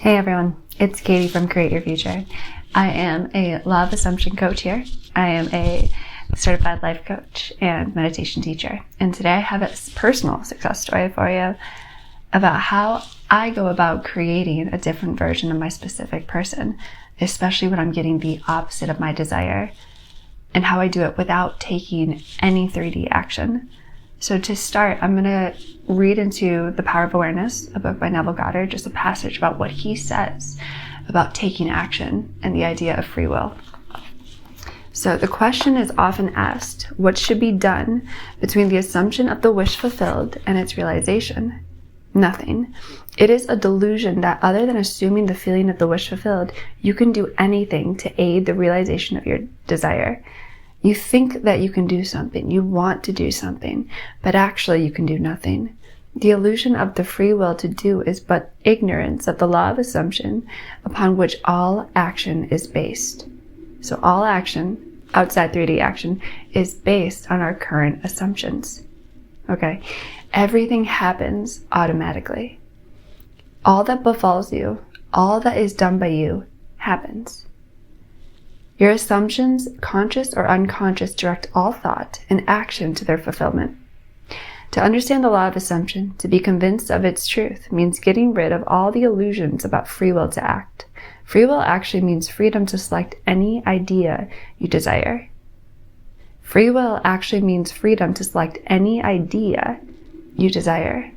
Hey everyone, it's Katie from Create Your Future. I am a law of assumption coach here. I am a certified life coach and meditation teacher. And today I have a personal success story for you about how I go about creating a different version of my specific person, especially when I'm getting the opposite of my desire, and how I do it without taking any 3D action. So to start, I'm going to read into The Power of Awareness, a book by Neville Goddard, just a passage about what he says about taking action and the idea of free will. So the question is often asked, what should be done between the assumption of the wish fulfilled and its realization? Nothing. It is a delusion that other than assuming the feeling of the wish fulfilled, you can do anything to aid the realization of your desire. You think that you can do something, you want to do something, but actually you can do nothing. The illusion of the free will to do is but ignorance of the law of assumption upon which all action is based. So all action, outside 3D action, is based on our current assumptions. Okay? Everything happens automatically. All that befalls you, all that is done by you, happens. Your assumptions, conscious or unconscious, direct all thought and action to their fulfillment. To understand the law of assumption, to be convinced of its truth, means getting rid of all the illusions about free will to act. Free will actually means freedom to select any idea you desire. Free will actually means freedom to select any idea you desire.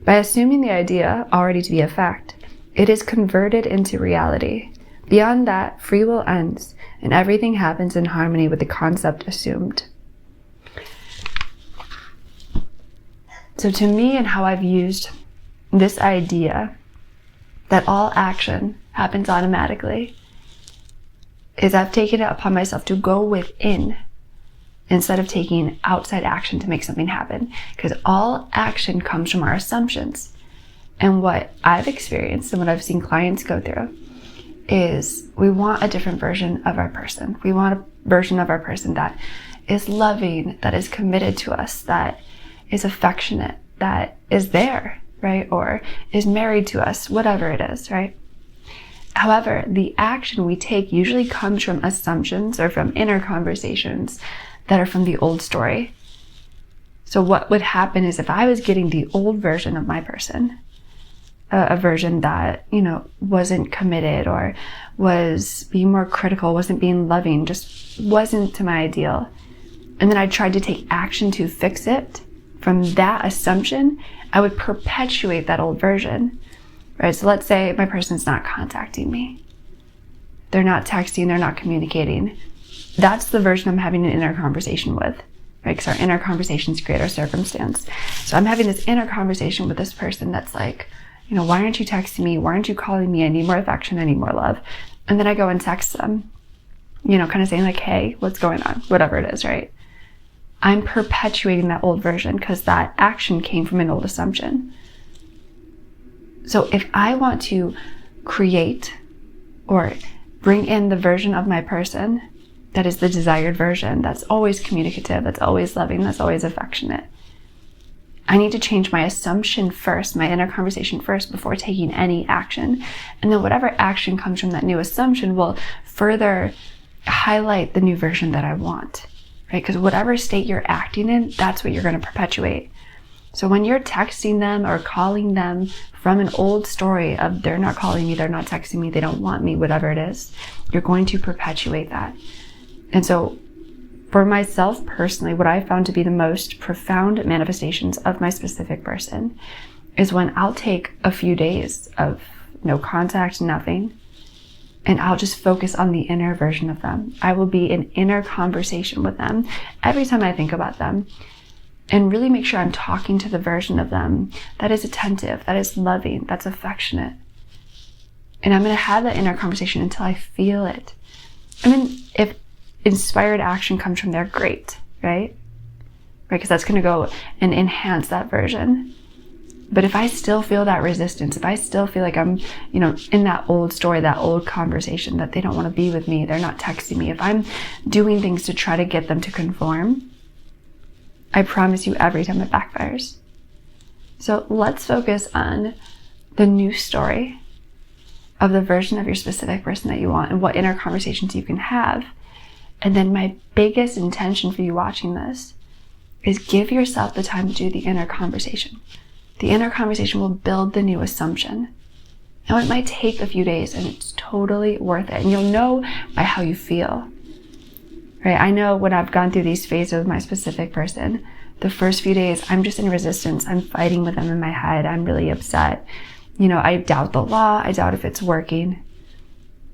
By assuming the idea already to be a fact, it is converted into reality. Beyond that, free will ends, and everything happens in harmony with the concept assumed. So to me, and how I've used this idea that all action happens automatically, is I've taken it upon myself to go within instead of taking outside action to make something happen. Because all action comes from our assumptions. And what I've experienced and what I've seen clients go through is we want a different version of our person. We want a version of our person that is loving, that is committed to us, that is affectionate, that is there, right? Or is married to us, whatever it is, right? However, the action we take usually comes from assumptions or from inner conversations that are from the old story. So what would happen is if I was getting the old version of my person, a version that, wasn't committed or was being more critical, wasn't being loving, just wasn't to my ideal. And then I tried to take action to fix it from that assumption, I would perpetuate that old version, right? So let's say my person's not contacting me. They're not texting, they're not communicating. That's the version I'm having an inner conversation with, right? Because our inner conversations create our circumstance. So I'm having this inner conversation with this person that's like, why aren't you texting me? Why aren't you calling me? I need more affection. I need more love. And then I go and text them, kind of saying like, hey, what's going on? Whatever it is, right? I'm perpetuating that old version because that action came from an old assumption. So if I want to create or bring in the version of my person that is the desired version, that's always communicative, that's always loving, that's always affectionate, I need to change my assumption first, my inner conversation first, before taking any action. And then whatever action comes from that new assumption will further highlight the new version that I want, right? Because whatever state you're acting in, that's what you're going to perpetuate. So when you're texting them or calling them from an old story of they're not calling me, they're not texting me, they don't want me, whatever it is, you're going to perpetuate that. And so for myself personally, what I found to be the most profound manifestations of my specific person is when I'll take a few days of no contact, nothing, and I'll just focus on the inner version of them. I will be in inner conversation with them every time I think about them and really make sure I'm talking to the version of them that is attentive, that is loving, that's affectionate. And I'm going to have that inner conversation until I feel it. I mean, if inspired action comes from there, great, right? Because that's going to go and enhance that version. But if I still feel that resistance, if I still feel like I'm, in that old story, that old conversation, that they don't want to be with me, they're not texting me, if I'm doing things to try to get them to conform, I promise you every time it backfires. So let's focus on the new story of the version of your specific person that you want and what inner conversations you can have. And then my biggest intention for you watching this is give yourself the time to do the inner conversation. The inner conversation will build the new assumption. Now it might take a few days and it's totally worth it. And you'll know by how you feel, right? I know when I've gone through these phases with my specific person, the first few days, I'm just in resistance. I'm fighting with them in my head. I'm really upset. I doubt the law. I doubt if it's working.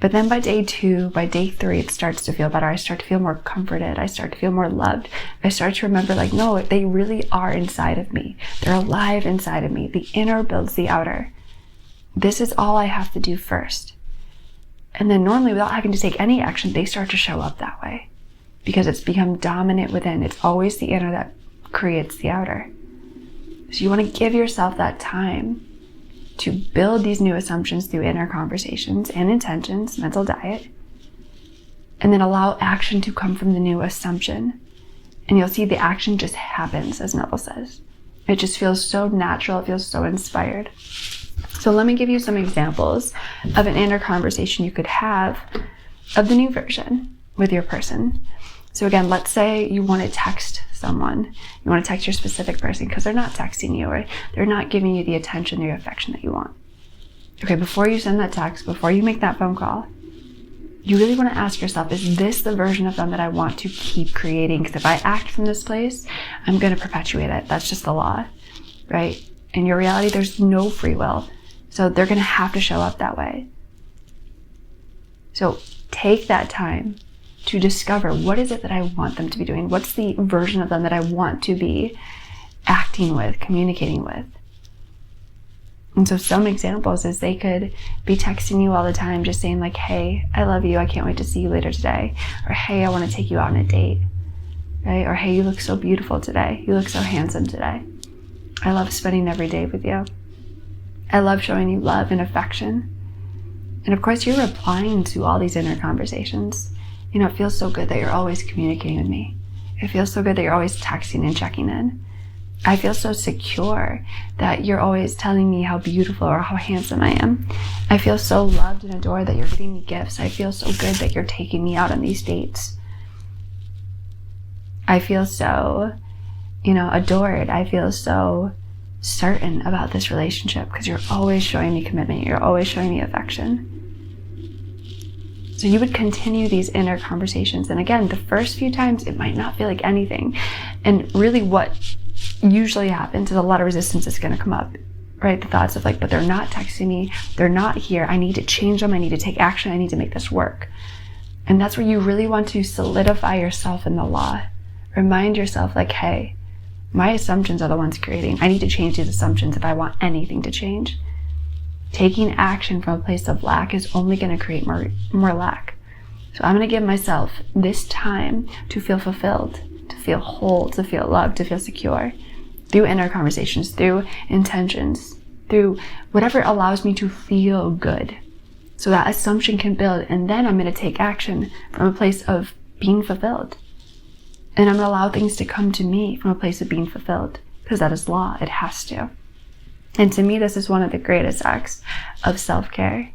But then by day 2, by day 3, it starts to feel better. I start to feel more comforted. I start to feel more loved. I start to remember no, they really are inside of me. They're alive inside of me. The inner builds the outer. This is all I have to do first. And then normally, without having to take any action, they start to show up that way because it's become dominant within. It's always the inner that creates the outer. So you want to give yourself that time to build these new assumptions through inner conversations and intentions, mental diet, and then allow action to come from the new assumption. And you'll see the action just happens, as Neville says. It just feels so natural. It feels so inspired. So let me give you some examples of an inner conversation you could have of the new version with your person. So again, let's say you want to text someone. You want to text your specific person because they're not texting you or they're not giving you the attention or the affection that you want. Okay, before you send that text, before you make that phone call, you really want to ask yourself, is this the version of them that I want to keep creating? Because if I act from this place, I'm going to perpetuate it. That's just the law, right? In your reality, there's no free will. So they're going to have to show up that way. So take that time to discover, what is it that I want them to be doing? What's the version of them that I want to be acting with, communicating with? And so some examples is they could be texting you all the time, just saying hey, I love you. I can't wait to see you later today. Or, hey, I want to take you out on a date, right? Or, hey, you look so beautiful today. You look so handsome today. I love spending every day with you. I love showing you love and affection. And of course, you're replying to all these inner conversations. It feels so good that you're always communicating with me. It feels so good that you're always texting and checking in. I feel so secure that you're always telling me how beautiful or how handsome I am. I feel so loved and adored that you're getting me gifts. I feel so good that you're taking me out on these dates. I feel so, adored. I feel so certain about this relationship because you're always showing me commitment. You're always showing me affection. So you would continue these inner conversations. And again, the first few times, it might not feel like anything. And really what usually happens is a lot of resistance is going to come up, right? The thoughts of but they're not texting me. They're not here. I need to change them. I need to take action. I need to make this work. And that's where you really want to solidify yourself in the law. Remind yourself hey, my assumptions are the ones creating. I need to change these assumptions if I want anything to change. Taking action from a place of lack is only going to create more lack. So I'm going to give myself this time to feel fulfilled, to feel whole, to feel loved, to feel secure through inner conversations, through intentions, through whatever allows me to feel good. So that assumption can build. And then I'm going to take action from a place of being fulfilled. And I'm going to allow things to come to me from a place of being fulfilled because that is law. It has to. And to me, this is one of the greatest acts of self-care,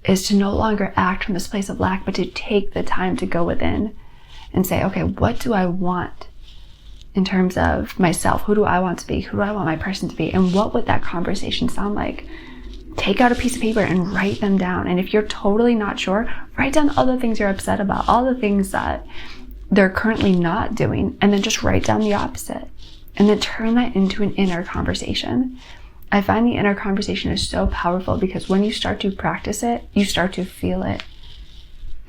is to no longer act from this place of lack, but to take the time to go within and say, okay, what do I want in terms of myself? Who do I want to be? Who do I want my person to be? And what would that conversation sound like? Take out a piece of paper and write them down. And if you're totally not sure, write down all the things you're upset about, all the things that they're currently not doing, and then just write down the opposite. And then turn that into an inner conversation. I find the inner conversation is so powerful because when you start to practice it, you start to feel it.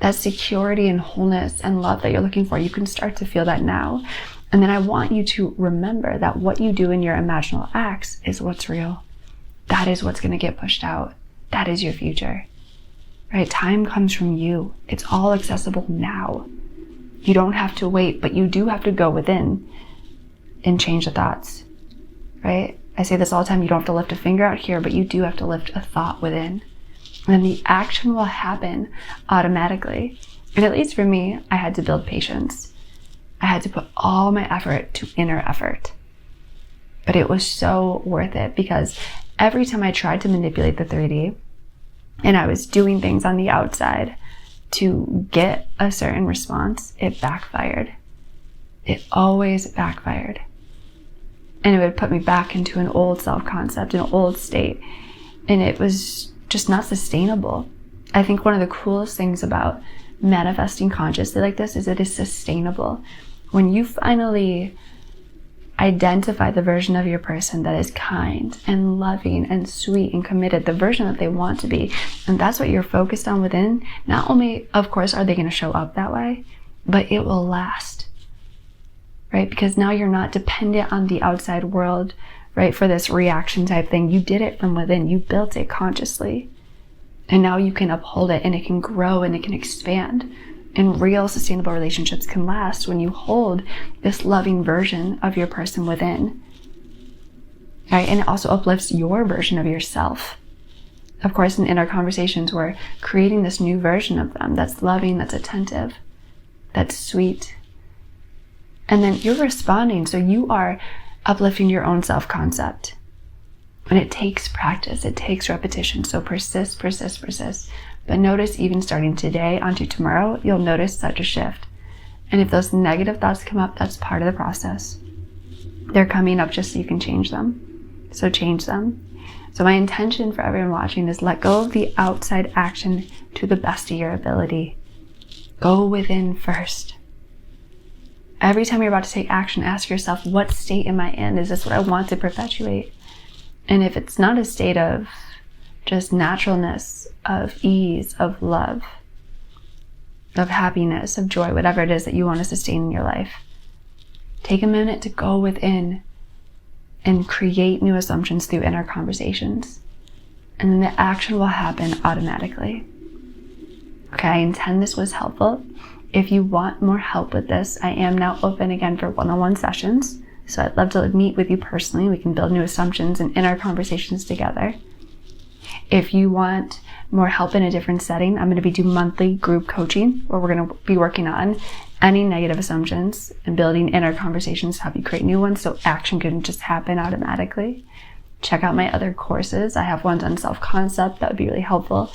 That security and wholeness and love that you're looking for, you can start to feel that now. And then I want you to remember that what you do in your imaginal acts is what's real. That is what's going to get pushed out. That is your future, right? Time comes from you. It's all accessible now. You don't have to wait, but you do have to go within and change the thoughts, right? I say this all the time, you don't have to lift a finger out here, but you do have to lift a thought within. And then the action will happen automatically. And at least for me, I had to build patience. I had to put all my effort to inner effort. But it was so worth it because every time I tried to manipulate the 3D and I was doing things on the outside to get a certain response, it backfired. It always backfired. And it would put me back into an old self-concept, an old state. And it was just not sustainable. I think one of the coolest things about manifesting consciously like this is it is sustainable. When you finally identify the version of your person that is kind and loving and sweet and committed, the version that they want to be, and that's what you're focused on within, not only, of course, are they going to show up that way, but it will last, right? Because now you're not dependent on the outside world, right, for this reaction type thing. You did it from within. You built it consciously. And now you can uphold it, and it can grow and it can expand. And real sustainable relationships can last when you hold this loving version of your person within, right? And it also uplifts your version of yourself. Of course, in our conversations, we're creating this new version of them that's loving, that's attentive, that's sweet. And then you're responding, so you are uplifting your own self-concept. And it takes practice, it takes repetition. So persist, persist, persist. But notice, even starting today onto tomorrow, you'll notice such a shift. And if those negative thoughts come up, that's part of the process. They're coming up just so you can change them. So change them. So my intention for everyone watching is let go of the outside action to the best of your ability. Go within first. Every time you're about to take action, ask yourself, what state am I in? Is this what I want to perpetuate? And if it's not a state of just naturalness, of ease, of love, of happiness, of joy, whatever it is that you want to sustain in your life, take a minute to go within and create new assumptions through inner conversations. And then the action will happen automatically. Okay, I intend this was helpful. If you want more help with this, I am now open again for one-on-one sessions. So I'd love to meet with you personally. We can build new assumptions and inner conversations together. If you want more help in a different setting, I'm going to be doing monthly group coaching where we're going to be working on any negative assumptions and building inner conversations to help you create new ones so action can just happen automatically. Check out my other courses. I have ones on self-concept that would be really helpful.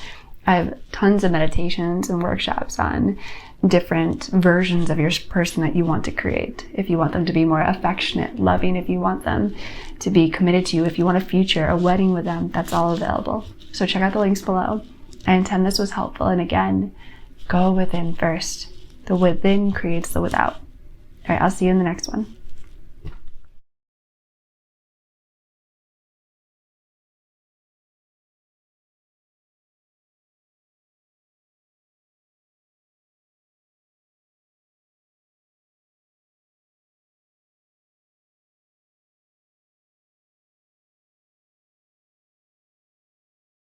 I have tons of meditations and workshops on different versions of your person that you want to create. If you want them to be more affectionate, loving, if you want them to be committed to you, if you want a future, a wedding with them, that's all available. So check out the links below. I intend this was helpful. And again, go within first. The within creates the without. All right, I'll see you in the next one.